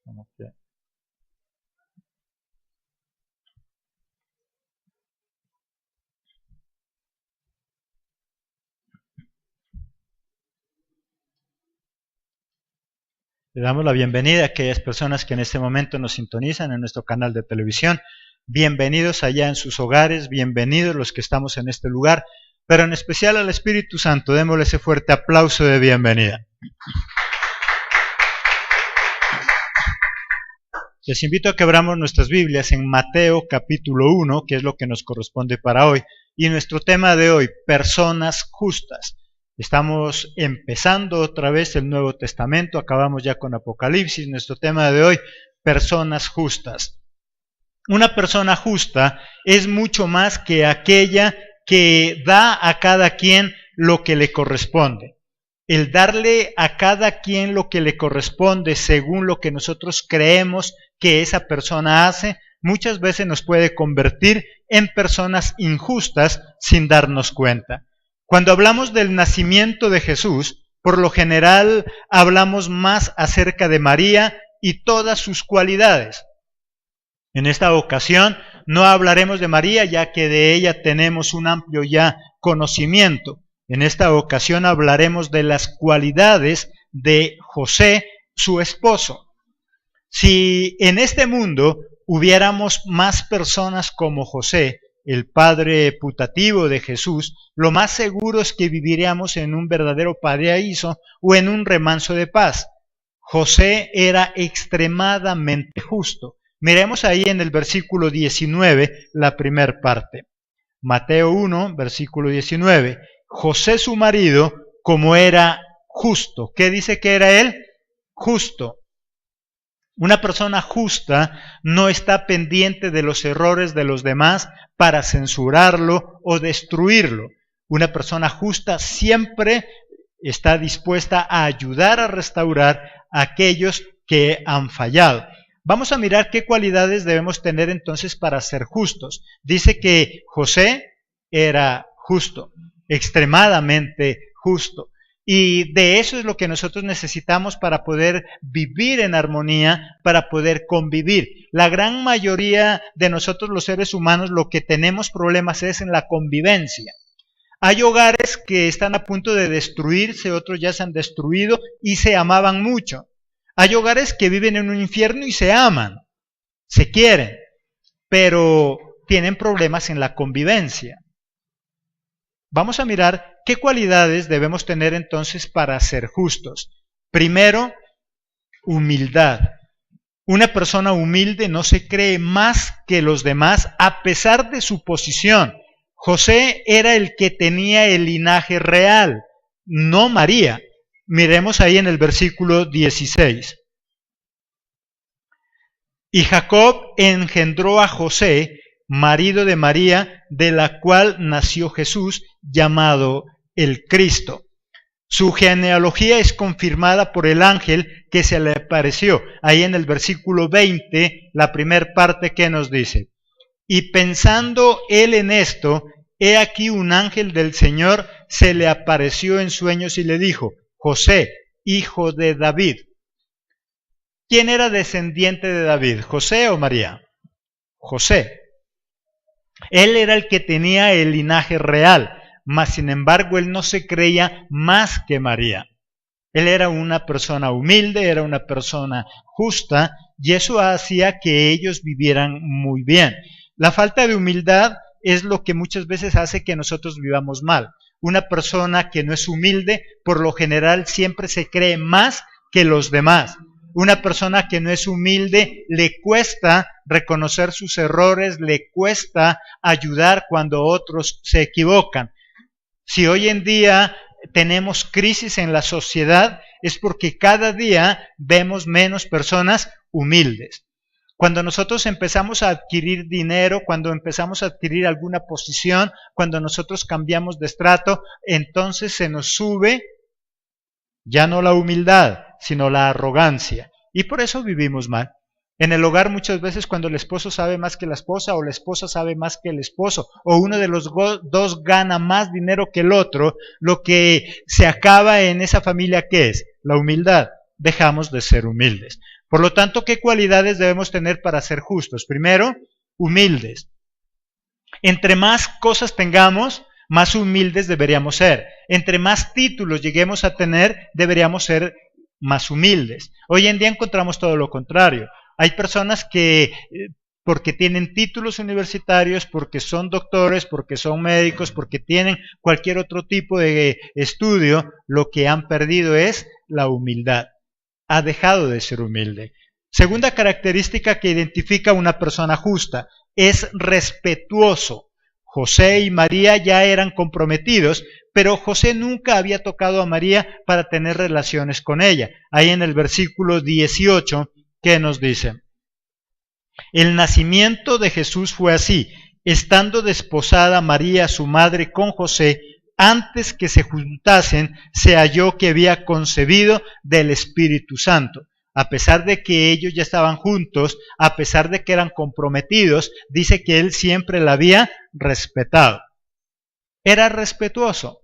Como que... Le damos la bienvenida a aquellas personas que en este momento nos sintonizan en nuestro canal de televisión. Bienvenidos allá en sus hogares, bienvenidos los que estamos en este lugar, pero en especial al Espíritu Santo, démosle ese fuerte aplauso de bienvenida. Les invito a que abramos nuestras Biblias en Mateo capítulo 1, que es lo que nos corresponde para hoy, y nuestro tema de hoy, personas justas. Estamos empezando otra vez el Nuevo Testamento, acabamos ya con Apocalipsis, nuestro tema de hoy, personas justas. Una persona justa es mucho más que aquella que da a cada quien lo que le corresponde. El darle a cada quien lo que le corresponde según lo que nosotros creemos que esa persona hace, muchas veces nos puede convertir en personas injustas sin darnos cuenta. Cuando hablamos del nacimiento de Jesús, por lo general hablamos más acerca de María y todas sus cualidades. En esta ocasión no hablaremos de María, ya que de ella tenemos un amplio ya conocimiento. En esta ocasión hablaremos de las cualidades de José, su esposo. Si en este mundo hubiéramos más personas como José, el padre putativo de Jesús, lo más seguro es que viviríamos en un verdadero paraíso o en un remanso de paz. José era extremadamente justo. Miremos ahí en el versículo 19, la primera parte. Mateo 1, versículo 19. José su marido, como era justo. ¿Qué dice que era él? Justo. Una persona justa no está pendiente de los errores de los demás para censurarlo o destruirlo. Una persona justa siempre está dispuesta a ayudar a restaurar a aquellos que han fallado. Vamos a mirar qué cualidades debemos tener entonces para ser justos. Dice que José era justo, extremadamente justo. Y de eso es lo que nosotros necesitamos para poder vivir en armonía, para poder convivir. La gran mayoría de nosotros los seres humanos lo que tenemos problemas es en la convivencia. Hay hogares que están a punto de destruirse, otros ya se han destruido y se amaban mucho. Hay hogares que viven en un infierno y se aman, se quieren, pero tienen problemas en la convivencia. Vamos a mirar qué cualidades debemos tener entonces para ser justos. Primero, humildad. Una persona humilde no se cree más que los demás a pesar de su posición. José era el que tenía el linaje real, no María. Miremos ahí en el versículo 16. Y Jacob engendró a José, marido de María, de la cual nació Jesús, llamado el Cristo. Su genealogía es confirmada por el ángel que se le apareció. Ahí en el versículo 20, la primera parte que nos dice: y pensando él en esto, he aquí un ángel del Señor se le apareció en sueños y le dijo: José, hijo de David. ¿Quién era descendiente de David, José o María? José. Él era el que tenía el linaje real, mas sin embargo él no se creía más que María. Él era una persona humilde, era una persona justa, y eso hacía que ellos vivieran muy bien. La falta de humildad es lo que muchas veces hace que nosotros vivamos mal. Una persona que no es humilde, por lo general siempre se cree más que los demás. Una persona que no es humilde le cuesta reconocer sus errores, le cuesta ayudar cuando otros se equivocan. Si hoy en día tenemos crisis en la sociedad, es porque cada día vemos menos personas humildes. Cuando nosotros empezamos a adquirir dinero, cuando empezamos a adquirir alguna posición, cuando nosotros cambiamos de estrato, entonces se nos sube ya no la humildad, sino la arrogancia. Y por eso vivimos mal. En el hogar muchas veces cuando el esposo sabe más que la esposa o la esposa sabe más que el esposo o uno de los dos gana más dinero que el otro, lo que se acaba en esa familia, ¿qué es? La humildad. dejamos de ser humildes. Por lo tanto, ¿qué cualidades debemos tener para ser justos? Primero, humildes. Entre más cosas tengamos, más humildes deberíamos ser. Entre más títulos lleguemos a tener, deberíamos ser más humildes. Hoy en día encontramos todo lo contrario. Hay personas que porque tienen títulos universitarios, porque son doctores, porque son médicos, porque tienen cualquier otro tipo de estudio, lo que han perdido es la humildad. Ha dejado de ser humilde. Segunda característica que identifica a una persona justa, es respetuoso. José y María ya eran comprometidos, pero José nunca había tocado a María para tener relaciones con ella. Ahí en el versículo 18, ¿qué nos dice? El nacimiento de Jesús fue así: estando desposada María, su madre, con José, antes que se juntasen, se halló que había concebido del Espíritu Santo. A pesar de que ellos ya estaban juntos, a pesar de que eran comprometidos, dice que él siempre la había respetado. Era respetuoso.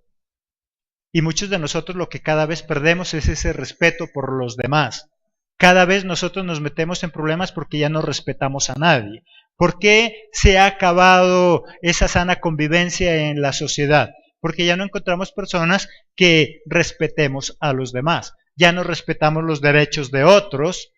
Y muchos de nosotros lo que cada vez perdemos es ese respeto por los demás. Cada vez nosotros nos metemos en problemas porque ya no respetamos a nadie. ¿Por qué se ha acabado esa sana convivencia en la sociedad? Porque ya no encontramos personas que respetemos a los demás. Ya no respetamos los derechos de otros,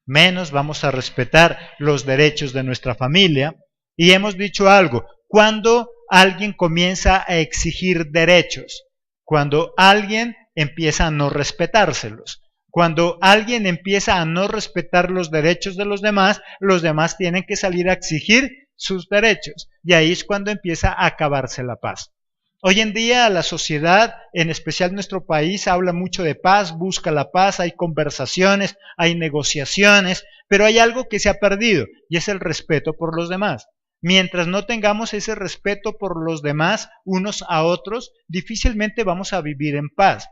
menos vamos a respetar los derechos de nuestra familia. Y hemos dicho algo: cuando alguien comienza a exigir derechos, cuando alguien empieza a no respetárselos. Cuando alguien empieza a no respetar los derechos de los demás tienen que salir a exigir sus derechos. Y ahí es cuando empieza a acabarse la paz. Hoy en día la sociedad, en especial nuestro país, habla mucho de paz, busca la paz, hay conversaciones, hay negociaciones, pero hay algo que se ha perdido y es el respeto por los demás. Mientras no tengamos ese respeto por los demás unos a otros, difícilmente vamos a vivir en paz.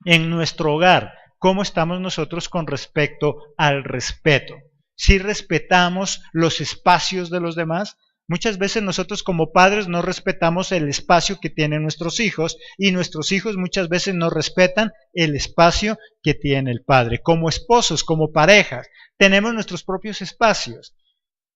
En nuestro hogar, ¿cómo estamos nosotros con respecto al respeto? ¿Sí respetamos los espacios de los demás? Muchas veces nosotros como padres no respetamos el espacio que tienen nuestros hijos y nuestros hijos muchas veces no respetan el espacio que tiene el padre. Como esposos, como parejas, tenemos nuestros propios espacios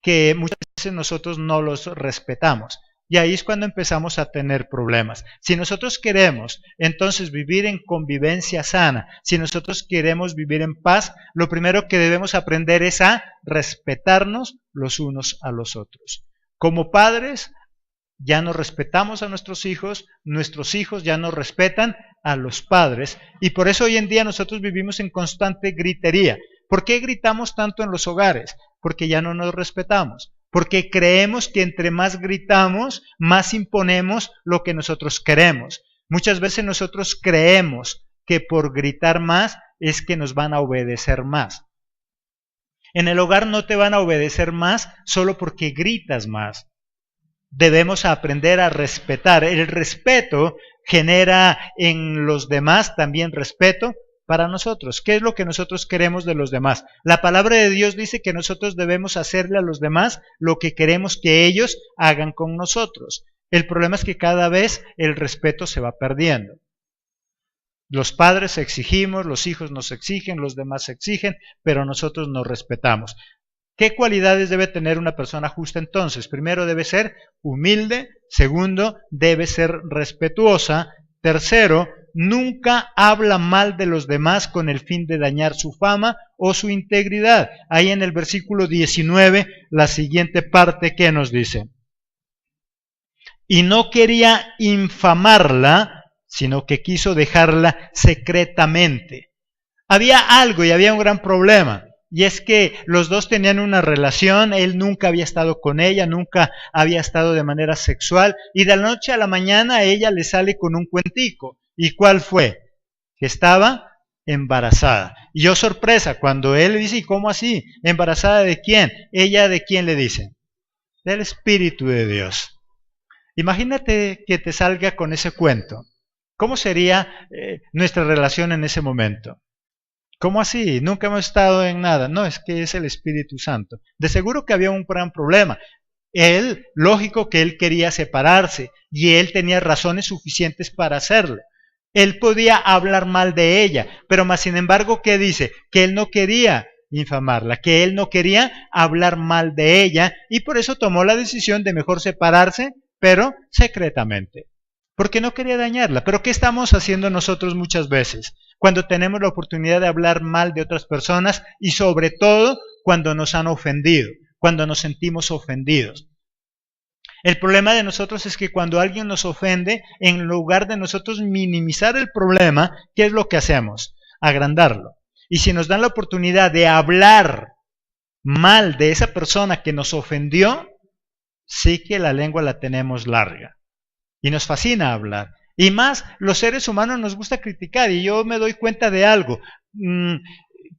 que muchas veces nosotros no los respetamos. Y ahí es cuando empezamos a tener problemas. Si nosotros queremos entonces vivir en convivencia sana, si nosotros queremos vivir en paz, lo primero que debemos aprender es a respetarnos los unos a los otros. Como padres, ya no respetamos a nuestros hijos ya no respetan a los padres, y por eso hoy en día nosotros vivimos en constante gritería. ¿Por qué gritamos tanto en los hogares? Porque ya no nos respetamos. Porque creemos que entre más gritamos, más imponemos lo que nosotros queremos. Muchas veces nosotros creemos que por gritar más es que nos van a obedecer más. En el hogar no te van a obedecer más solo porque gritas más. Debemos aprender a respetar. El respeto genera en los demás también respeto para nosotros. ¿Qué es lo que nosotros queremos de los demás? La palabra de Dios dice que nosotros debemos hacerle a los demás lo que queremos que ellos hagan con nosotros. El problema es que cada vez el respeto se va perdiendo. Los padres exigimos, los hijos nos exigen, los demás exigen, pero nosotros nos respetamos. ¿Qué cualidades debe tener una persona justa entonces? Primero, debe ser humilde. Segundo, debe ser respetuosa. Tercero, nunca habla mal de los demás con el fin de dañar su fama o su integridad. Ahí en el versículo 19, la siguiente parte que nos dice: y no quería infamarla, sino que quiso dejarla secretamente. Había algo y había un gran problema, y es que los dos tenían una relación. Él nunca había estado con ella, nunca había estado de manera sexual, y de la noche a la mañana ella le sale con un cuentico. ¿Y cuál fue? Que estaba embarazada. Y yo, sorpresa, cuando él le dice: ¿y cómo así? ¿Embarazada de quién? ¿Ella de quién le dice? Del Espíritu de Dios. Imagínate que te salga con ese cuento. ¿Cómo sería nuestra relación en ese momento? ¿Cómo así? Nunca hemos estado en nada. No, es que es el Espíritu Santo. De seguro que había un gran problema. Él, lógico que él quería separarse, y él tenía razones suficientes para hacerlo. Él podía hablar mal de ella, pero más sin embargo, ¿qué dice? Que él no quería infamarla, que él no quería hablar mal de ella y por eso tomó la decisión de mejor separarse, pero secretamente, porque no quería dañarla. Pero ¿qué estamos haciendo nosotros muchas veces? Cuando tenemos la oportunidad de hablar mal de otras personas y sobre todo cuando nos han ofendido, cuando nos sentimos ofendidos. El problema de nosotros es que cuando alguien nos ofende, en lugar de nosotros minimizar el problema, ¿qué es lo que hacemos? Agrandarlo. Y si nos dan la oportunidad de hablar mal de esa persona que nos ofendió, sí que la lengua la tenemos larga. Y nos fascina hablar. Y más, los seres humanos nos gusta criticar. Y yo me doy cuenta de algo.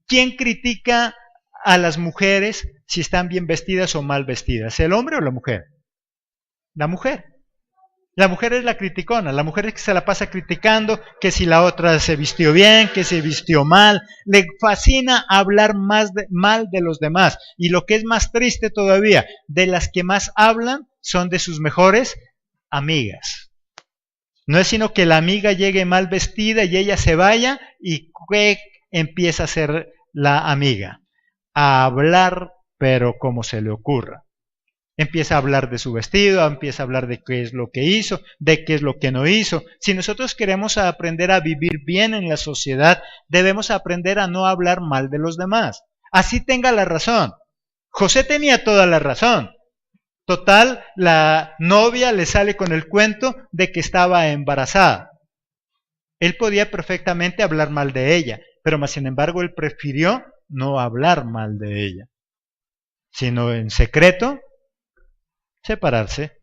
¿Quién critica a las mujeres si están bien vestidas o mal vestidas? ¿El hombre o la mujer? La mujer. La mujer es la criticona, la mujer es que se la pasa criticando que si la otra se vistió bien, que se vistió mal. Le fascina hablar mal de los demás. Y lo que es más triste todavía, de las que más hablan son de sus mejores amigas. No es sino que la amiga llegue mal vestida y ella se vaya y ¿qué empieza a ser la amiga? A hablar, pero como se le ocurra. Empieza a hablar de su vestido, empieza a hablar de qué es lo que hizo, de qué es lo que no hizo. Si nosotros queremos aprender a vivir bien en la sociedad, debemos aprender a no hablar mal de los demás. Así tenga la razón. José tenía toda la razón. Total, la novia le sale con el cuento de que estaba embarazada. Él podía perfectamente hablar mal de ella, pero más sin embargo él prefirió no hablar mal de ella, sino en secreto separarse.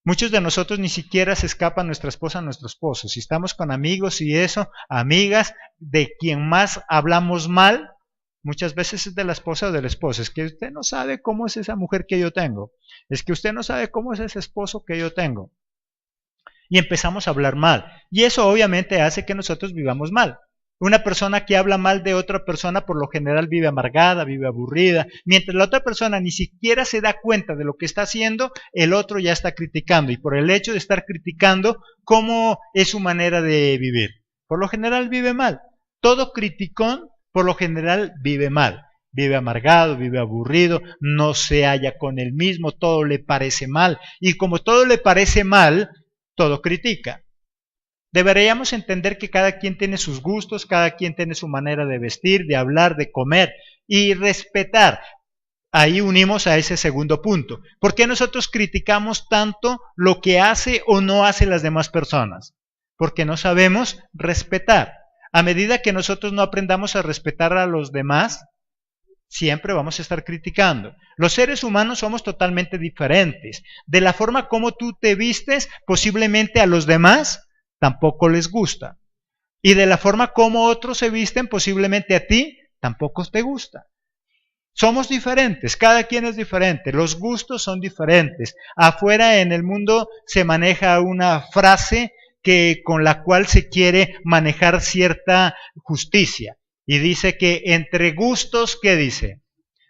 Muchos de nosotros ni siquiera se escapa nuestra esposa a nuestro esposo. Si estamos con amigos y eso, amigas, de quien más hablamos mal, muchas veces es de la esposa o del esposo. Es que usted no sabe cómo es esa mujer que yo tengo. Es que usted no sabe cómo es ese esposo que yo tengo. Y empezamos a hablar mal. Y eso obviamente hace que nosotros vivamos mal. Una persona que habla mal de otra persona por lo general vive amargada, vive aburrida, mientras la otra persona ni siquiera se da cuenta de lo que está haciendo, el otro ya está criticando y por el hecho de estar criticando, ¿cómo es su manera de vivir? Por lo general vive mal. Todo criticón por lo general vive mal. Vive amargado, vive aburrido, no se halla con él mismo, todo le parece mal y como todo le parece mal, todo critica. Deberíamos entender que cada quien tiene sus gustos, cada quien tiene su manera de vestir, de hablar, de comer y respetar. Ahí unimos a ese segundo punto. ¿Por qué nosotros criticamos tanto lo que hace o no hace las demás personas? Porque no sabemos respetar. A medida que nosotros no aprendamos a respetar a los demás, siempre vamos a estar criticando. Los seres humanos somos totalmente diferentes. De la forma como tú te vistes, posiblemente a los demás tampoco les gusta. Y de la forma como otros se visten, posiblemente a ti tampoco te gusta. Somos diferentes, cada quien es diferente, los gustos son diferentes. Afuera en el mundo se maneja una frase con la cual se quiere manejar cierta justicia. Y dice que entre gustos, ¿qué dice?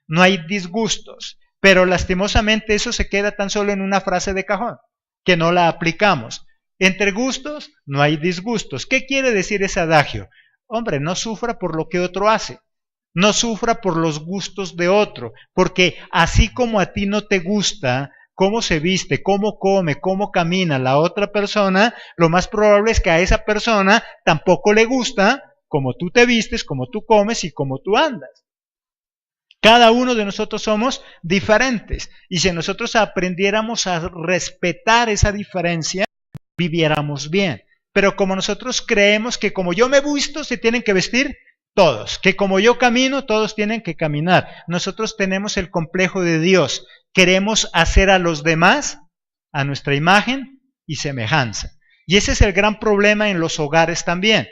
No hay disgustos. Pero lastimosamente eso se queda tan solo en una frase de cajón, que no la aplicamos. Entre gustos no hay disgustos. ¿Qué quiere decir ese adagio? Hombre, no sufra por lo que otro hace. No sufra por los gustos de otro. Porque así como a ti no te gusta cómo se viste, cómo come, cómo camina la otra persona, lo más probable es que a esa persona tampoco le gusta cómo tú te vistes, cómo tú comes y cómo tú andas. Cada uno de nosotros somos diferentes. Y si nosotros aprendiéramos a respetar esa diferencia, viviéramos bien. Pero como nosotros creemos que como yo me visto, se tienen que vestir todos, que como yo camino, todos tienen que caminar. Nosotros tenemos el complejo de Dios. Queremos hacer a los demás a nuestra imagen y semejanza. Y ese es el gran problema en los hogares también.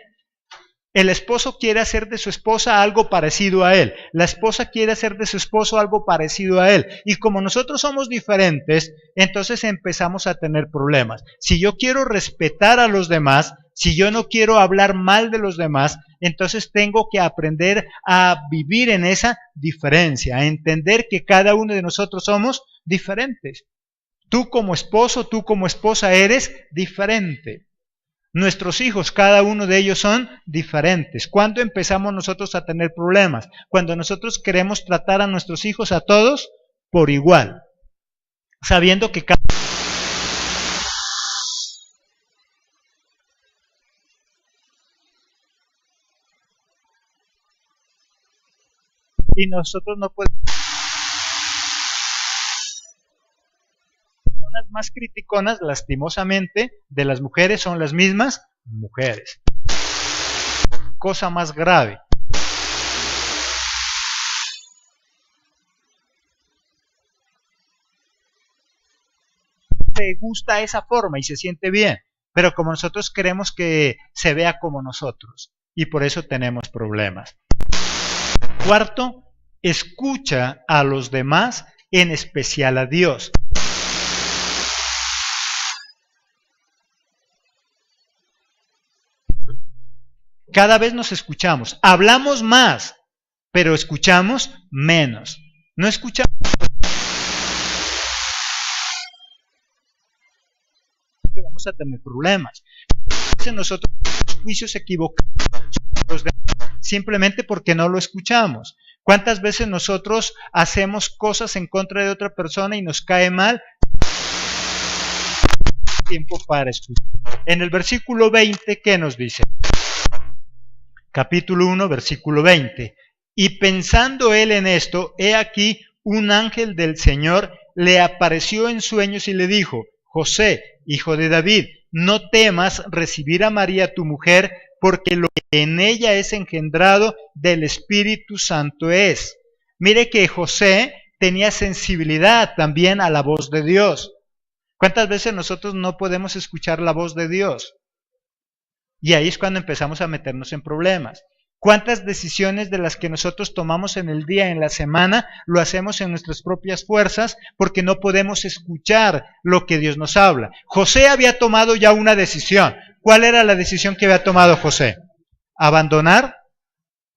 El esposo quiere hacer de su esposa algo parecido a él. La esposa quiere hacer de su esposo algo parecido a él. Y como nosotros somos diferentes, entonces empezamos a tener problemas. Si yo quiero respetar a los demás, si yo no quiero hablar mal de los demás, entonces tengo que aprender a vivir en esa diferencia, a entender que cada uno de nosotros somos diferentes. Tú como esposo, tú como esposa eres diferente. Nuestros hijos, cada uno de ellos son diferentes. ¿Cuándo empezamos nosotros a tener problemas? Cuando nosotros queremos tratar a nuestros hijos a todos por igual, sabiendo que cada y nosotros no podemos. Las más criticonas, lastimosamente, de las mujeres son las mismas mujeres. Cosa más grave. Le gusta esa forma y se siente bien, pero como nosotros queremos que se vea como nosotros, y por eso tenemos problemas. Cuarto, escucha a los demás, en especial a Dios. Cada vez nos escuchamos, hablamos más, pero escuchamos menos. No escuchamos. Vamos a tener problemas. Nosotros juicios equivocados simplemente porque no lo escuchamos. ¿Cuántas veces nosotros hacemos cosas en contra de otra persona y nos cae mal? Tiempo para escuchar. En el versículo 20, ¿qué nos dice? Capítulo 1, versículo 20. Y pensando él en esto, he aquí un ángel del Señor le apareció en sueños y le dijo: José, hijo de David, no temas recibir a María tu mujer, porque lo que en ella es engendrado del Espíritu Santo es. Mire que José tenía sensibilidad también a la voz de Dios. ¿Cuántas veces nosotros no podemos escuchar la voz de Dios? Y ahí es cuando empezamos a meternos en problemas. ¿Cuántas decisiones de las que nosotros tomamos en el día, en la semana, lo hacemos en nuestras propias fuerzas porque no podemos escuchar lo que Dios nos habla? José había tomado ya una decisión. ¿Cuál era la decisión que había tomado José? Abandonar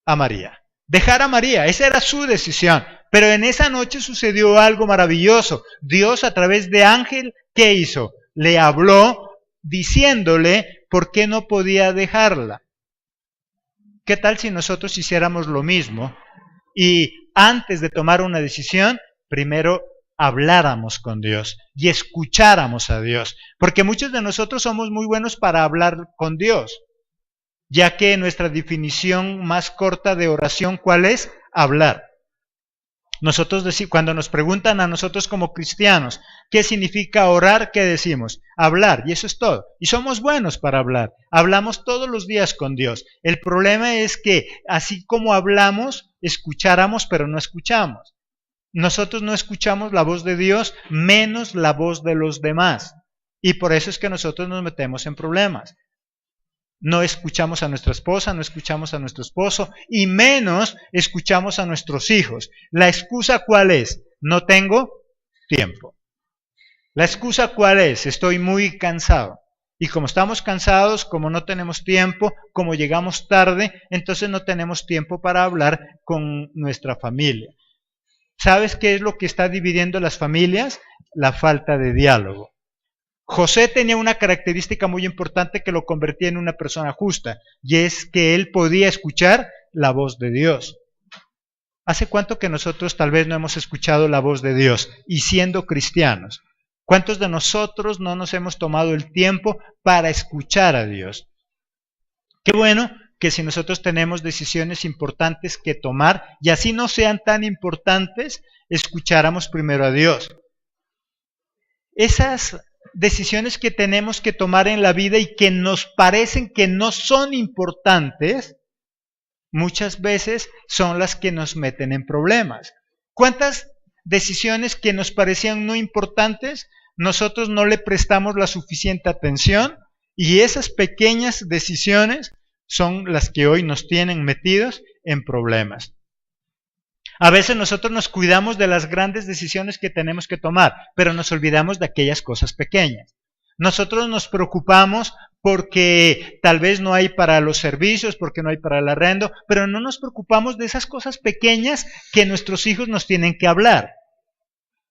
a María. Dejar a María, esa era su decisión. Pero en esa noche sucedió algo maravilloso. Dios, a través de ángel, ¿qué hizo? Le habló diciéndole por qué no podía dejarla. ¿Qué tal si nosotros hiciéramos lo mismo y antes de tomar una decisión, primero habláramos con Dios y escucháramos a Dios? Porque muchos de nosotros somos muy buenos para hablar con Dios, ya que nuestra definición más corta de oración, ¿cuál es? Hablar. Nosotros cuando nos preguntan a nosotros como cristianos, ¿qué significa orar? ¿Qué decimos? Hablar, y eso es todo. Y somos buenos para hablar. Hablamos todos los días con Dios. El problema es que así como hablamos, escucháramos, pero no escuchamos. Nosotros no escuchamos la voz de Dios, menos la voz de los demás. Y por eso es que nosotros nos metemos en problemas. No escuchamos a nuestra esposa, no escuchamos a nuestro esposo y menos escuchamos a nuestros hijos. ¿La excusa cuál es? No tengo tiempo. ¿La excusa cuál es? Estoy muy cansado. Y como estamos cansados, como no tenemos tiempo, como llegamos tarde, entonces no tenemos tiempo para hablar con nuestra familia. ¿Sabes qué es lo que está dividiendo las familias? La falta de diálogo. José tenía una característica muy importante que lo convertía en una persona justa, y es que él podía escuchar la voz de Dios. ¿Hace cuánto que nosotros tal vez no hemos escuchado la voz de Dios? Y siendo cristianos, ¿cuántos de nosotros no nos hemos tomado el tiempo para escuchar a Dios? Qué bueno que si nosotros tenemos decisiones importantes que tomar, y así no sean tan importantes, escucháramos primero a Dios. Esas decisiones que tenemos que tomar en la vida y que nos parecen que no son importantes, muchas veces son las que nos meten en problemas. ¿Cuántas decisiones que nos parecían no importantes, nosotros no le prestamos la suficiente atención? Y esas pequeñas decisiones son las que hoy nos tienen metidos en problemas. A veces nosotros nos cuidamos de las grandes decisiones que tenemos que tomar, pero nos olvidamos de aquellas cosas pequeñas. Nosotros nos preocupamos porque tal vez no hay para los servicios, porque no hay para el arrendo, pero no nos preocupamos de esas cosas pequeñas que nuestros hijos nos tienen que hablar.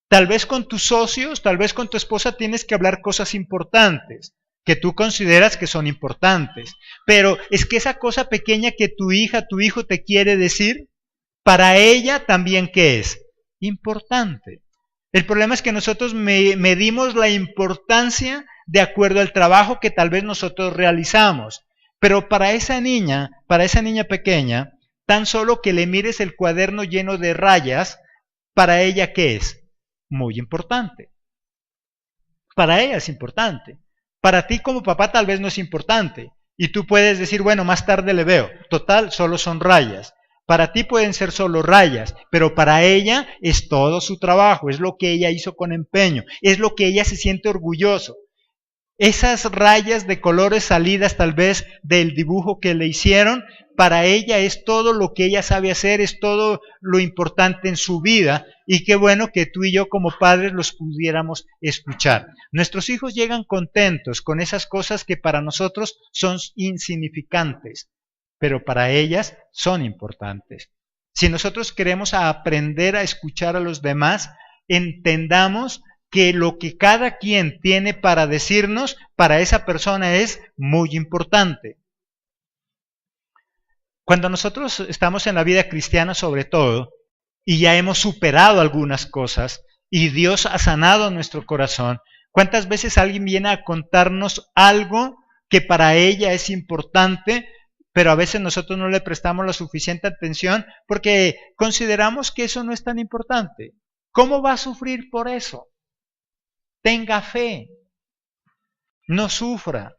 Tal vez con tus socios, tal vez con tu esposa tienes que hablar cosas importantes, que tú consideras que son importantes. Pero es que esa cosa pequeña que tu hija, tu hijo te quiere decir, para ella también, ¿qué es? Importante. El problema es que nosotros medimos la importancia de acuerdo al trabajo que tal vez nosotros realizamos. Pero para esa niña pequeña, tan solo que le mires el cuaderno lleno de rayas, para ella, ¿qué es? Muy importante. Para ella es importante. Para ti como papá tal vez no es importante. Y tú puedes decir, bueno, más tarde le veo. Total, solo son rayas. Para ti pueden ser solo rayas, pero para ella es todo su trabajo, es lo que ella hizo con empeño, es lo que ella se siente orgulloso. Esas rayas de colores salidas tal vez del dibujo que le hicieron, para ella es todo lo que ella sabe hacer, es todo lo importante en su vida, y qué bueno que tú y yo como padres los pudiéramos escuchar. Nuestros hijos llegan contentos con esas cosas que para nosotros son insignificantes, pero para ellas son importantes. Si nosotros queremos aprender a escuchar a los demás, entendamos que lo que cada quien tiene para decirnos, para esa persona es muy importante. Cuando nosotros estamos en la vida cristiana sobre todo, y ya hemos superado algunas cosas, y Dios ha sanado nuestro corazón, ¿cuántas veces alguien viene a contarnos algo que para ella es importante, pero a veces nosotros no le prestamos la suficiente atención porque consideramos que eso no es tan importante? ¿Cómo va a sufrir por eso? Tenga fe, no sufra.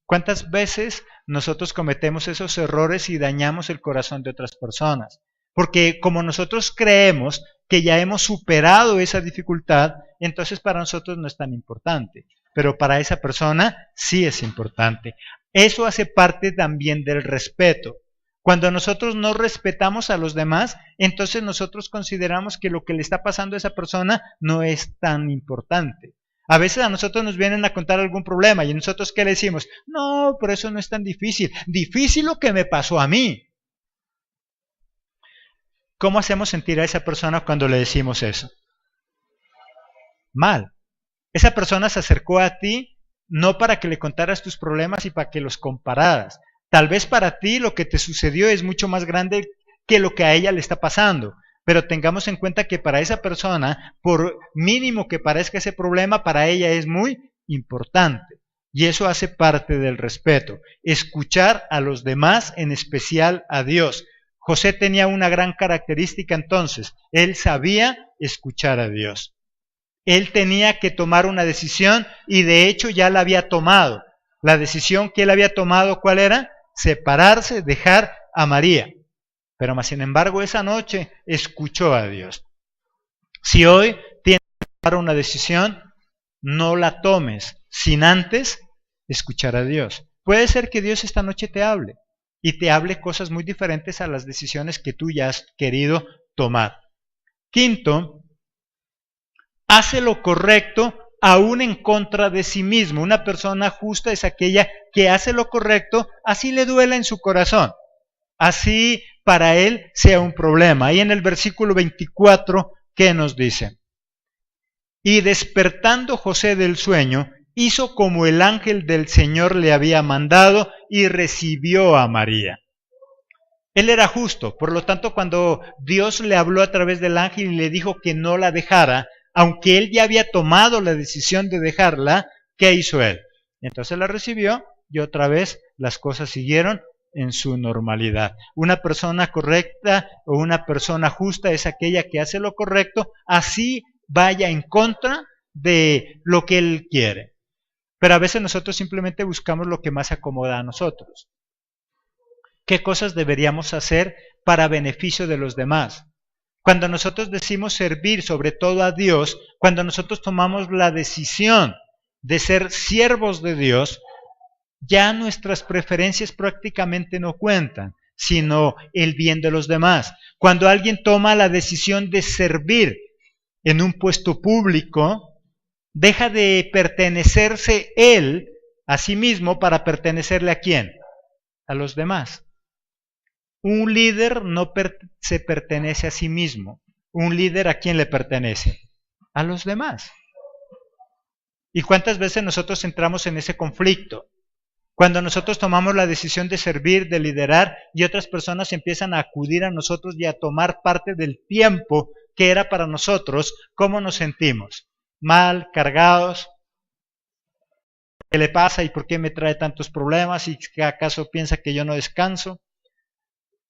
¿Cuántas veces nosotros cometemos esos errores y dañamos el corazón de otras personas? Porque como nosotros creemos que ya hemos superado esa dificultad, entonces para nosotros no es tan importante, pero para esa persona sí es importante. Eso hace parte también del respeto. Cuando nosotros no respetamos a los demás, entonces nosotros consideramos que lo que le está pasando a esa persona no es tan importante. A veces a nosotros nos vienen a contar algún problema y nosotros ¿qué le decimos? No, pero eso no es tan difícil. Difícil lo que me pasó a mí. ¿Cómo hacemos sentir a esa persona cuando le decimos eso? Mal. Esa persona se acercó a ti no para que le contaras tus problemas y para que los compararas. Tal vez para ti lo que te sucedió es mucho más grande que lo que a ella le está pasando. Pero tengamos en cuenta que para esa persona, por mínimo que parezca ese problema, para ella es muy importante. Y eso hace parte del respeto. Escuchar a los demás, en especial a Dios. José tenía una gran característica entonces. Él sabía escuchar a Dios. Él tenía que tomar una decisión y de hecho ya la había tomado. La decisión que él había tomado, ¿cuál era? Separarse, dejar a María. Pero más sin embargo esa noche escuchó a Dios. Si hoy tienes que tomar una decisión, no la tomes sin antes escuchar a Dios. Puede ser que Dios esta noche te hable y te hable cosas muy diferentes a las decisiones que tú ya has querido tomar. Quinto, hace lo correcto aún en contra de sí mismo. Una persona justa es aquella que hace lo correcto, así le duela en su corazón. Así para él sea un problema. Ahí en el versículo 24, ¿qué nos dice? Y despertando José del sueño, hizo como el ángel del Señor le había mandado y recibió a María. Él era justo, por lo tanto cuando Dios le habló a través del ángel y le dijo que no la dejara, aunque él ya había tomado la decisión de dejarla, ¿qué hizo él? Entonces la recibió y otra vez las cosas siguieron en su normalidad. Una persona correcta o una persona justa es aquella que hace lo correcto, así vaya en contra de lo que él quiere. Pero a veces nosotros simplemente buscamos lo que más acomoda a nosotros. ¿Qué cosas deberíamos hacer para beneficio de los demás? Cuando nosotros decimos servir sobre todo a Dios, cuando nosotros tomamos la decisión de ser siervos de Dios, ya nuestras preferencias prácticamente no cuentan, sino el bien de los demás. Cuando alguien toma la decisión de servir en un puesto público, deja de pertenecerse él a sí mismo para pertenecerle ¿a quién? A los demás. Un líder no se pertenece a sí mismo. Un líder ¿a quién le pertenece? A los demás. ¿Y cuántas veces nosotros entramos en ese conflicto? Cuando nosotros tomamos la decisión de servir, de liderar, y otras personas empiezan a acudir a nosotros y a tomar parte del tiempo que era para nosotros, ¿cómo nos sentimos? Mal, cargados. ¿Qué le pasa y por qué me trae tantos problemas? ¿Y que acaso piensa que yo no descanso?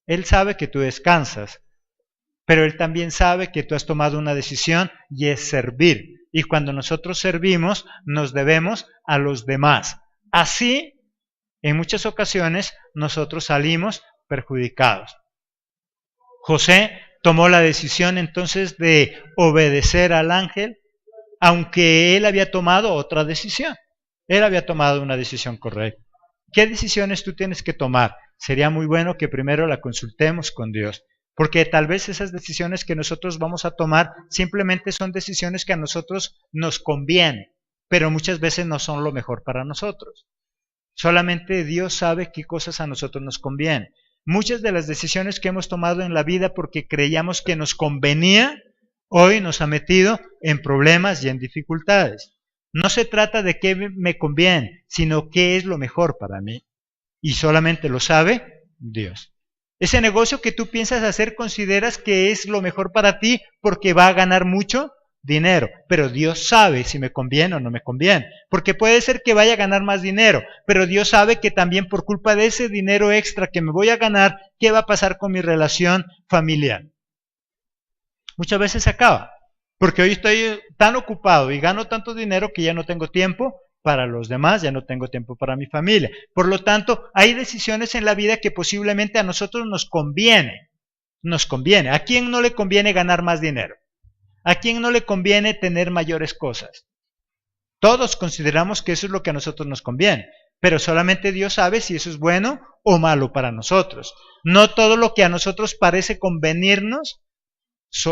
Él sabe que tú descansas, pero Él también sabe que tú has tomado una decisión y es servir. Y cuando nosotros servimos, nos debemos a los demás. Así, en muchas ocasiones, nosotros salimos perjudicados. José tomó la decisión entonces de obedecer al ángel, aunque él había tomado otra decisión. Él había tomado una decisión correcta. ¿Qué decisiones tú tienes que tomar? Sería muy bueno que primero la consultemos con Dios, porque tal vez esas decisiones que nosotros vamos a tomar simplemente son decisiones que a nosotros nos convienen, pero muchas veces no son lo mejor para nosotros. Solamente Dios sabe qué cosas a nosotros nos convienen. Muchas de las decisiones que hemos tomado en la vida porque creíamos que nos convenía, hoy nos ha metido en problemas y en dificultades. No se trata de qué me conviene, sino qué es lo mejor para mí. Y solamente lo sabe Dios. Ese negocio que tú piensas hacer, consideras que es lo mejor para ti porque va a ganar mucho dinero, pero Dios sabe si me conviene o no me conviene, porque puede ser que vaya a ganar más dinero, pero Dios sabe que también por culpa de ese dinero extra que me voy a ganar, ¿qué va a pasar con mi relación familiar? Muchas veces se acaba, porque hoy estoy tan ocupado y gano tanto dinero que ya no tengo tiempo para los demás, ya no tengo tiempo para mi familia. Por lo tanto, hay decisiones en la vida que posiblemente a nosotros nos conviene. ¿A quién no le conviene ganar más dinero? ¿A quién no le conviene tener mayores cosas? Todos consideramos que eso es lo que a nosotros nos conviene, pero solamente Dios sabe si eso es bueno o malo para nosotros. No todo lo que a nosotros parece convenirnos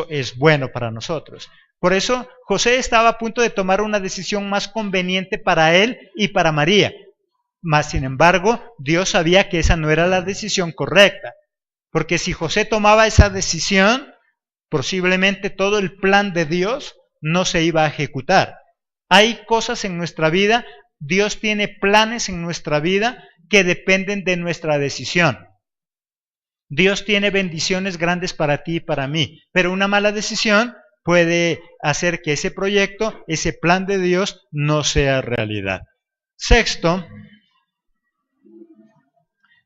es bueno para nosotros. Por eso José estaba a punto de tomar una decisión más conveniente para él y para María. Mas, sin embargo, Dios sabía que esa no era la decisión correcta, porque si José tomaba esa decisión, posiblemente todo el plan de Dios no se iba a ejecutar. Hay cosas en nuestra vida, Dios tiene planes en nuestra vida que dependen de nuestra decisión. Dios tiene bendiciones grandes para ti y para mí, pero una mala decisión puede hacer que ese proyecto, ese plan de Dios no sea realidad. Sexto,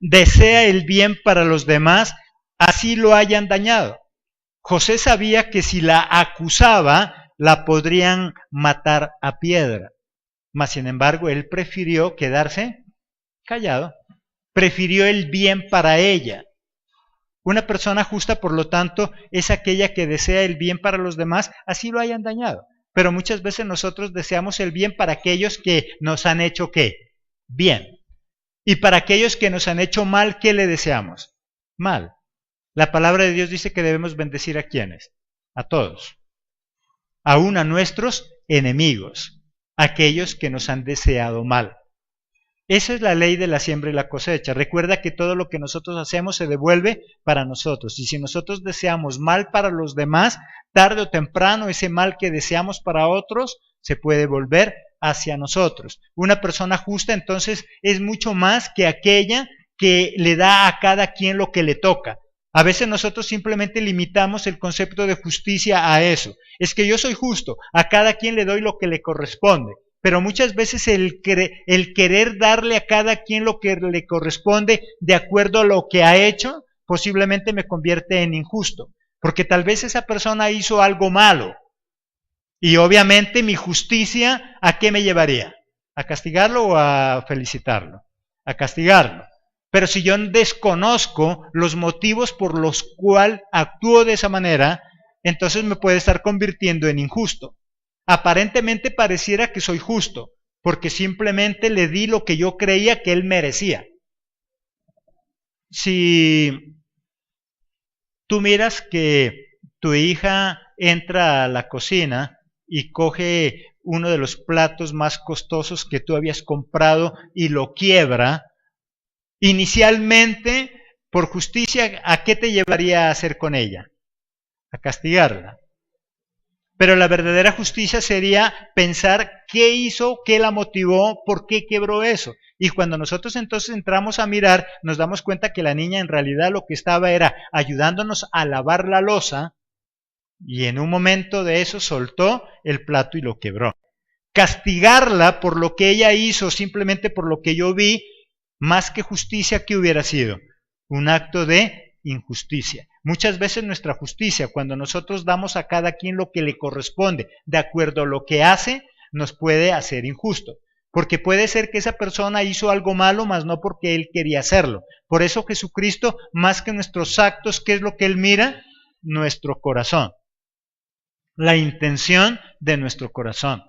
desea el bien para los demás, así lo hayan dañado. José sabía que si la acusaba, la podrían matar a piedra. Mas, sin embargo, él prefirió quedarse callado. Prefirió el bien para ella. Una persona justa, por lo tanto, es aquella que desea el bien para los demás, así lo hayan dañado. Pero muchas veces nosotros deseamos el bien para aquellos que nos han hecho ¿qué? Bien. Y para aquellos que nos han hecho mal, ¿qué le deseamos? Mal. La palabra de Dios dice que debemos bendecir a ¿quiénes? A todos. Aún a nuestros enemigos, aquellos que nos han deseado mal. Esa es la ley de la siembra y la cosecha. Recuerda que todo lo que nosotros hacemos se devuelve para nosotros. Y si nosotros deseamos mal para los demás, tarde o temprano ese mal que deseamos para otros se puede volver hacia nosotros. Una persona justa entonces es mucho más que aquella que le da a cada quien lo que le toca. A veces nosotros simplemente limitamos el concepto de justicia a eso. Es que yo soy justo, a cada quien le doy lo que le corresponde. Pero muchas veces el querer darle a cada quien lo que le corresponde de acuerdo a lo que ha hecho, posiblemente me convierte en injusto. Porque tal vez esa persona hizo algo malo. Y obviamente mi justicia, ¿a qué me llevaría? ¿A castigarlo o a felicitarlo? A castigarlo. Pero si yo desconozco los motivos por los cuales actúo de esa manera, entonces me puede estar convirtiendo en injusto. Aparentemente pareciera que soy justo, porque simplemente le di lo que yo creía que él merecía. Si tú miras que tu hija entra a la cocina y coge uno de los platos más costosos que tú habías comprado y lo quiebra, inicialmente, por justicia, ¿a qué te llevaría a hacer con ella? A castigarla. Pero la verdadera justicia sería pensar qué hizo, qué la motivó, por qué quebró eso. Y cuando nosotros entonces entramos a mirar, nos damos cuenta que la niña en realidad lo que estaba era ayudándonos a lavar la loza, y en un momento de eso soltó el plato y lo quebró. Castigarla por lo que ella hizo, simplemente por lo que yo vi, más que justicia, ¿qué hubiera sido? Un acto de injusticia. Muchas veces nuestra justicia, cuando nosotros damos a cada quien lo que le corresponde, de acuerdo a lo que hace, nos puede hacer injusto. Porque puede ser que esa persona hizo algo malo, mas no porque él quería hacerlo. Por eso Jesucristo, más que nuestros actos, ¿qué es lo que él mira? Nuestro corazón. La intención de nuestro corazón.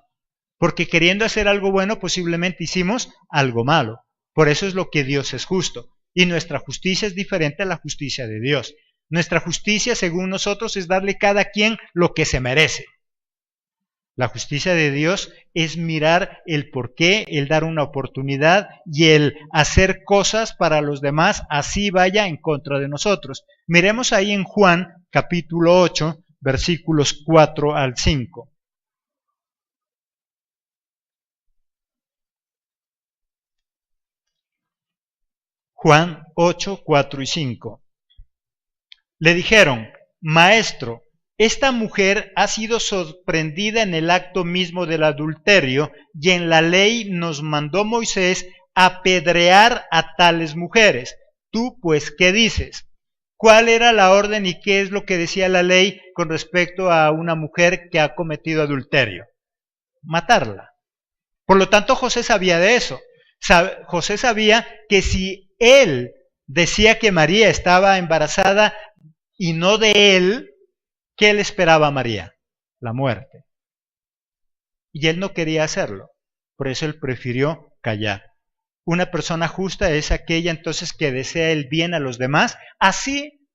Porque queriendo hacer algo bueno, posiblemente hicimos algo malo. Por eso es lo que Dios es justo. Y nuestra justicia es diferente a la justicia de Dios. Nuestra justicia, según nosotros, es darle a cada quien lo que se merece. La justicia de Dios es mirar el porqué, el dar una oportunidad y el hacer cosas para los demás, así vaya en contra de nosotros. Miremos ahí en Juan, capítulo 8, versículos 4 al 5. Juan 8, 4 y 5. Le dijeron: Maestro, esta mujer ha sido sorprendida en el acto mismo del adulterio, y en la ley nos mandó Moisés apedrear a tales mujeres. Tú, pues, ¿qué dices? ¿Cuál era la orden y qué es lo que decía la ley con respecto a una mujer que ha cometido adulterio? Matarla. Por lo tanto, José sabía de eso. José sabía que si él decía que María estaba embarazada y no de él, ¿qué le esperaba a María? La muerte. Y él no quería hacerlo, por eso él prefirió callar. Una persona justa es aquella entonces que desea el bien a los demás, así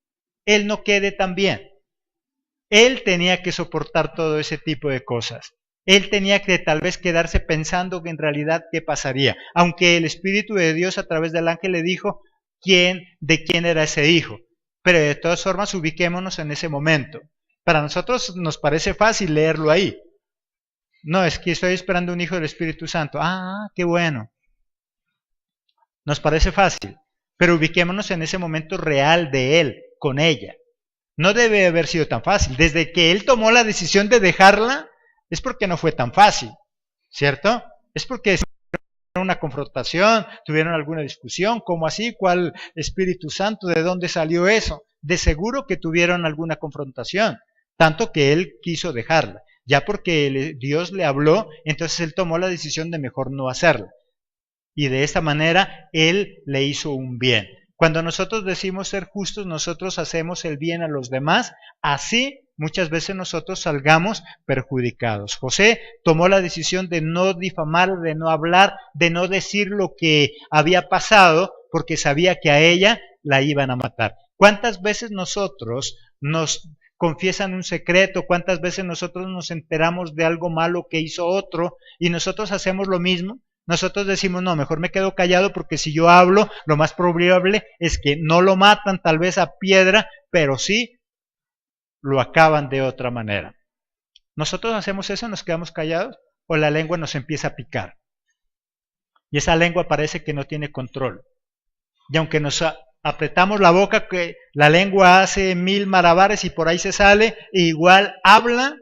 él no quede tan bien. Él tenía que soportar todo ese tipo de cosas. Él tenía que tal vez quedarse pensando que en realidad qué pasaría, aunque el Espíritu de Dios a través del ángel le dijo de quién era ese hijo. Pero de todas formas ubiquémonos en ese momento. Para nosotros nos parece fácil leerlo ahí. No, es que estoy esperando un hijo del Espíritu Santo. Ah, qué bueno. Nos parece fácil, pero ubiquémonos en ese momento real de él, con ella. No debe haber sido tan fácil. Desde que él tomó la decisión de dejarla, es porque no fue tan fácil, ¿cierto? Es porque tuvieron una confrontación, tuvieron alguna discusión, ¿cómo así? ¿Cuál Espíritu Santo? ¿De dónde salió eso? De seguro que tuvieron alguna confrontación, tanto que él quiso dejarla. Ya porque Dios le habló, entonces él tomó la decisión de mejor no hacerla. Y de esta manera él le hizo un bien. Cuando nosotros decimos ser justos, nosotros hacemos el bien a los demás, así muchas veces nosotros salgamos perjudicados. José tomó la decisión de no difamar, de no hablar, de no decir lo que había pasado, porque sabía que a ella la iban a matar. ¿Cuántas veces nosotros nos confiesan un secreto? ¿Cuántas veces nosotros nos enteramos de algo malo que hizo otro y nosotros hacemos lo mismo? Nosotros decimos, no, mejor me quedo callado porque si yo hablo, lo más probable es que no lo matan tal vez a piedra, pero sí lo acaban de otra manera. ¿Nosotros hacemos eso, nos quedamos callados o la lengua nos empieza a picar? Y esa lengua parece que no tiene control. Y aunque nos apretamos la boca, que la lengua hace 1000 malabares y por ahí se sale, e igual habla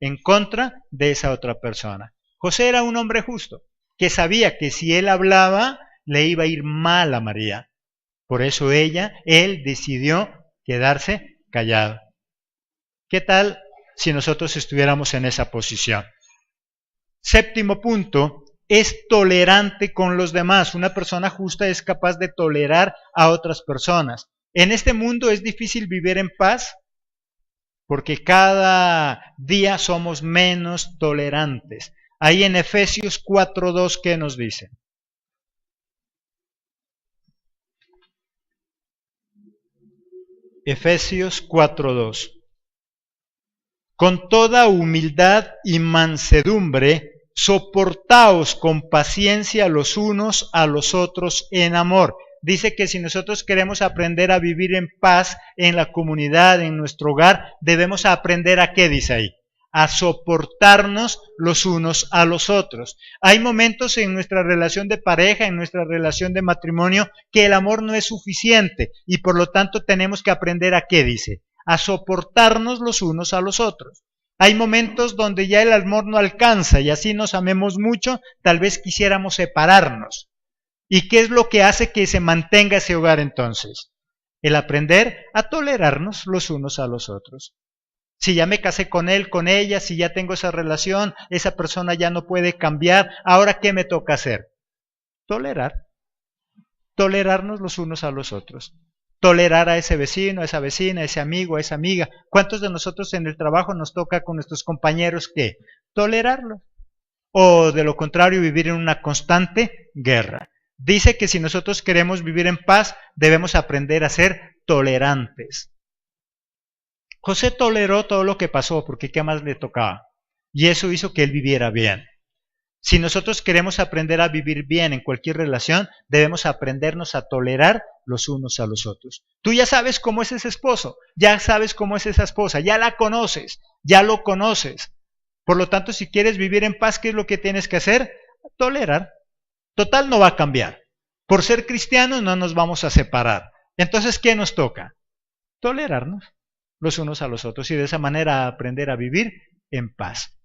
en contra de esa otra persona. José era un hombre justo, que sabía que si él hablaba, le iba a ir mal a María. Por eso él decidió quedarse callado. ¿Qué tal si nosotros estuviéramos en esa posición? Séptimo punto, es tolerante con los demás. Una persona justa es capaz de tolerar a otras personas. En este mundo es difícil vivir en paz porque cada día somos menos tolerantes. Ahí en Efesios 4:2, ¿qué nos dice? Efesios 4:2. Con toda humildad y mansedumbre, soportaos con paciencia los unos a los otros en amor. Dice que si nosotros queremos aprender a vivir en paz en la comunidad, en nuestro hogar, debemos aprender a ¿qué dice ahí? a soportarnos los unos a los otros. Hay momentos en nuestra relación de pareja, en nuestra relación de matrimonio, que el amor no es suficiente y por lo tanto tenemos que aprender a ¿qué dice? A soportarnos los unos a los otros. Hay momentos donde ya el amor no alcanza y así nos amemos mucho, tal vez quisiéramos separarnos. ¿Y qué es lo que hace que se mantenga ese hogar entonces? El aprender a tolerarnos los unos a los otros. Si ya me casé con él, con ella, si ya tengo esa relación, esa persona ya no puede cambiar, ¿ahora qué me toca hacer? Tolerar. Tolerarnos los unos a los otros. Tolerar a ese vecino, a esa vecina, a ese amigo, a esa amiga. ¿Cuántos de nosotros en el trabajo nos toca con nuestros compañeros qué? Tolerarlo. O de lo contrario, vivir en una constante guerra. Dice que si nosotros queremos vivir en paz, debemos aprender a ser tolerantes. José toleró todo lo que pasó, porque ¿qué más le tocaba? Y eso hizo que él viviera bien. Si nosotros queremos aprender a vivir bien en cualquier relación, debemos aprendernos a tolerar los unos a los otros. Tú ya sabes cómo es ese esposo, ya sabes cómo es esa esposa, ya la conoces, ya lo conoces. Por lo tanto, si quieres vivir en paz, ¿qué es lo que tienes que hacer? Tolerar. Total, no va a cambiar. Por ser cristianos no nos vamos a separar. Entonces, ¿qué nos toca? Tolerarnos los unos a los otros y de esa manera aprender a vivir en paz.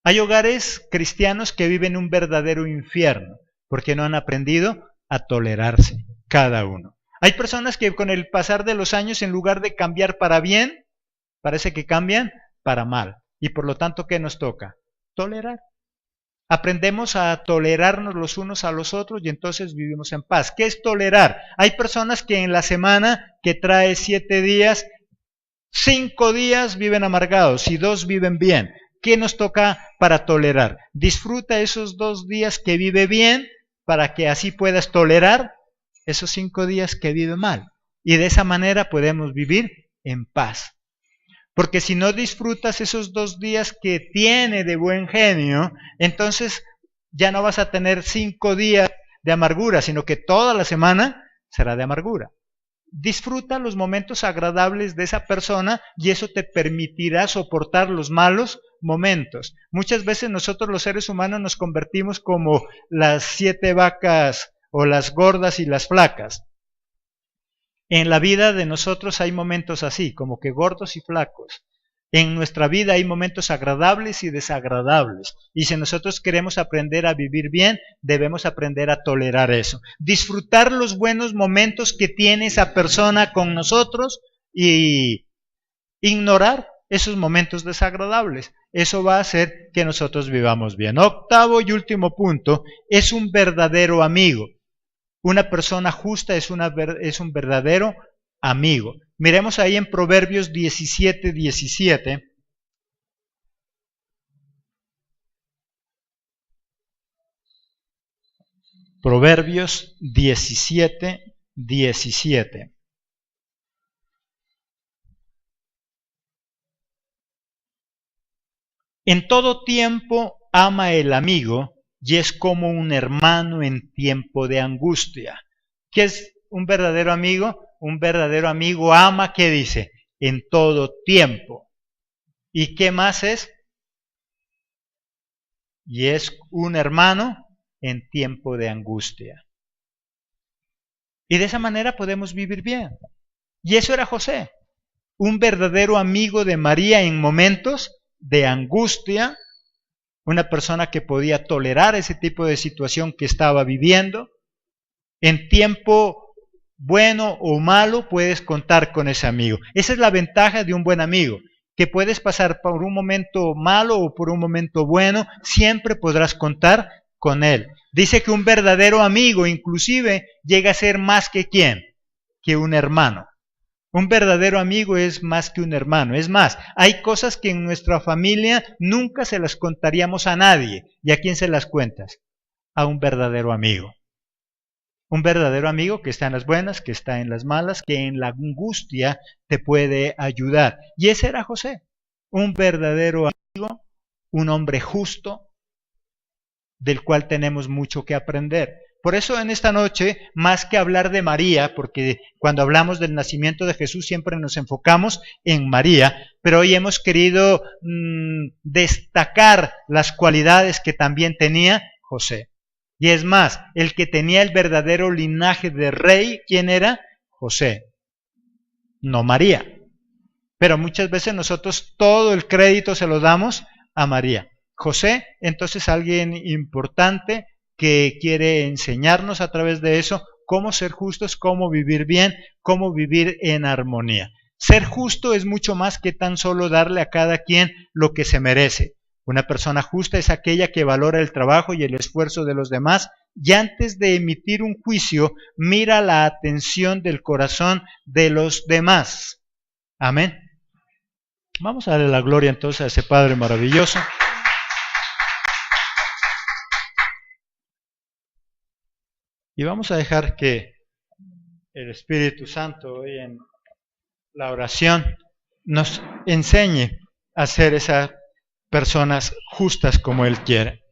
Hay hogares cristianos que viven un verdadero infierno porque no han aprendido a tolerarse cada uno. Hay personas que con el pasar de los años, en lugar de cambiar para bien, parece que cambian para mal. Y por lo tanto, ¿qué nos toca? Tolerar. Aprendemos a tolerarnos los unos a los otros y entonces vivimos en paz. ¿Qué es tolerar? Hay personas que en la semana que trae 7 días, 5 días viven amargados y 2 viven bien. ¿Qué nos toca para tolerar? Disfruta esos 2 días que vive bien para que así puedas tolerar esos 5 días que vive mal. Y de esa manera podemos vivir en paz. Porque si no disfrutas esos 2 días que tiene de buen genio, entonces ya no vas a tener 5 días de amargura, sino que toda la semana será de amargura. Disfruta los momentos agradables de esa persona y eso te permitirá soportar los malos momentos. Muchas veces nosotros los seres humanos nos convertimos como las 7 vacas o las gordas y las flacas. En la vida de nosotros hay momentos así, como que gordos y flacos. En nuestra vida hay momentos agradables y desagradables. Y si nosotros queremos aprender a vivir bien, debemos aprender a tolerar eso. Disfrutar los buenos momentos que tiene esa persona con nosotros y ignorar esos momentos desagradables. Eso va a hacer que nosotros vivamos bien. 8º y último punto, es un verdadero amigo. Una persona justa es un verdadero amigo. Miremos ahí en Proverbios 17:17. Proverbios 17:17. En todo tiempo ama el amigo y es como un hermano en tiempo de angustia. ¿Qué es un verdadero amigo? Un verdadero amigo ama, ¿qué dice? En todo tiempo. ¿Y qué más es? Y es un hermano en tiempo de angustia. Y de esa manera podemos vivir bien. Y eso era José, un verdadero amigo de María en momentos de angustia, una persona que podía tolerar ese tipo de situación que estaba viviendo. En tiempo bueno o malo puedes contar con ese amigo. Esa es la ventaja de un buen amigo, que puedes pasar por un momento malo o por un momento bueno, siempre podrás contar con él. Dice que un verdadero amigo inclusive llega a ser más que ¿quién? Que un hermano. Un verdadero amigo es más que un hermano. Es más, hay cosas que en nuestra familia nunca se las contaríamos a nadie. ¿Y a quién se las cuentas? A un verdadero amigo. Un verdadero amigo que está en las buenas, que está en las malas, que en la angustia te puede ayudar. Y ese era José, un verdadero amigo, un hombre justo, del cual tenemos mucho que aprender. Por eso en esta noche, más que hablar de María, porque cuando hablamos del nacimiento de Jesús siempre nos enfocamos en María, pero hoy hemos querido destacar las cualidades que también tenía José. Y es más, el que tenía el verdadero linaje de rey, ¿quién era? José, no María. Pero muchas veces nosotros todo el crédito se lo damos a María. José, entonces, alguien importante que quiere enseñarnos a través de eso cómo ser justos, cómo vivir bien, cómo vivir en armonía. Ser justo es mucho más que tan solo darle a cada quien lo que se merece. Una persona justa es aquella que valora el trabajo y el esfuerzo de los demás y antes de emitir un juicio mira la atención del corazón de los demás. Amén. Vamos a darle la gloria entonces a ese Padre maravilloso. Y vamos a dejar que el Espíritu Santo hoy en la oración nos enseñe a ser esas personas justas como Él quiere.